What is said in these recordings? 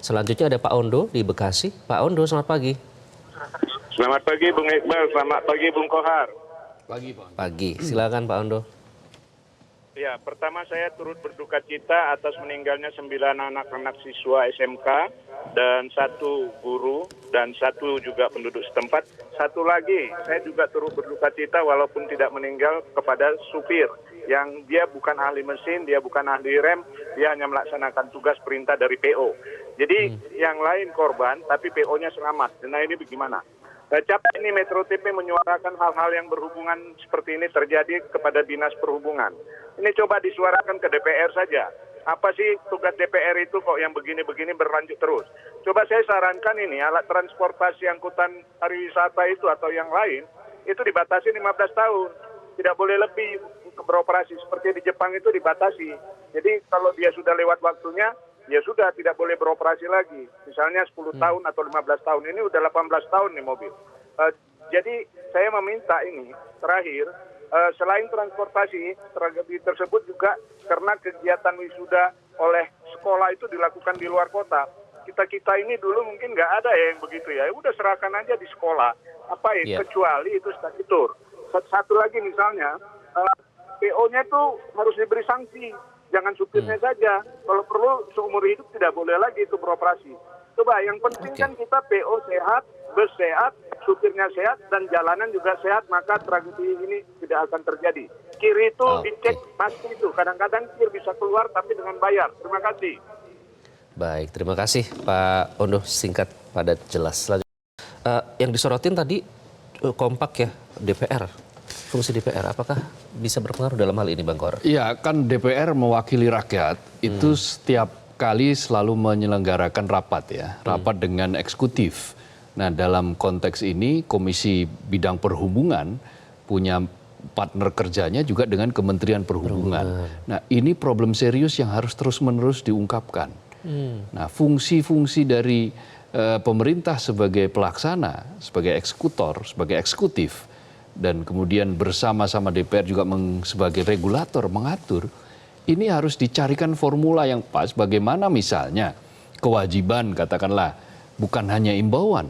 Selanjutnya ada Pak Ondo di Bekasi. Pak Ondo, selamat pagi. Selamat pagi Bung Iqbal, selamat pagi Bung Kohar. Pagi, silakan Pak Ondo. Ya, pertama saya turut berduka cita atas meninggalnya 9 anak-anak siswa SMK dan 1 guru dan 1 juga penduduk setempat. Satu lagi, saya juga turut berduka cita walaupun tidak meninggal kepada supir yang dia bukan ahli mesin, dia bukan ahli rem, dia hanya melaksanakan tugas perintah dari PO. Jadi yang lain korban, tapi PO-nya selamat. Nah ini bagaimana? Capek ini Metro TV menyuarakan hal-hal yang berhubungan seperti ini terjadi kepada Dinas Perhubungan. Ini coba disuarakan ke DPR saja. Apa sih tugas DPR itu kok yang begini-begini berlanjut terus? Coba saya sarankan ini alat transportasi angkutan pariwisata itu atau yang lain itu dibatasi 15 tahun. Tidak boleh lebih beroperasi seperti di Jepang itu dibatasi. Jadi kalau dia sudah lewat waktunya, ya sudah tidak boleh beroperasi lagi. Misalnya 10 tahun atau 15 tahun, ini udah 18 tahun nih mobil. Jadi saya meminta ini terakhir, selain transportasi, tragedi tersebut juga karena kegiatan wisuda oleh sekolah itu dilakukan di luar kota. Kita ini dulu mungkin nggak ada ya yang begitu ya. Udah serahkan aja di sekolah. Kecuali itu statutur. Satu lagi misalnya, PO-nya tuh harus diberi sanksi. Jangan supirnya saja. Kalau perlu seumur hidup tidak boleh lagi itu beroperasi. Coba yang penting kan kita PO sehat, bus sehat, supirnya sehat, dan jalanan juga sehat, maka tragedi ini tidak akan terjadi. Kir itu dicek pasti itu. Kadang-kadang kir bisa keluar tapi dengan bayar. Terima kasih. Baik, terima kasih Pak Ondo, singkat padat jelas. Yang disorotin tadi kompak ya DPR. Fungsi DPR, apakah bisa berpengaruh dalam hal ini Bang Kohar? Iya, kan DPR mewakili rakyat, itu setiap kali selalu menyelenggarakan rapat ya, rapat dengan eksekutif. Nah dalam konteks ini Komisi Bidang Perhubungan punya partner kerjanya juga dengan Kementerian Perhubungan. Nah ini problem serius yang harus terus-menerus diungkapkan. Nah fungsi-fungsi dari pemerintah sebagai pelaksana, sebagai eksekutor, sebagai eksekutif, dan kemudian bersama-sama DPR juga sebagai regulator mengatur, ini harus dicarikan formula yang pas bagaimana misalnya kewajiban katakanlah bukan hanya imbauan,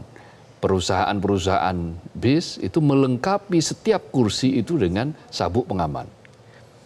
perusahaan-perusahaan bis itu melengkapi setiap kursi itu dengan sabuk pengaman.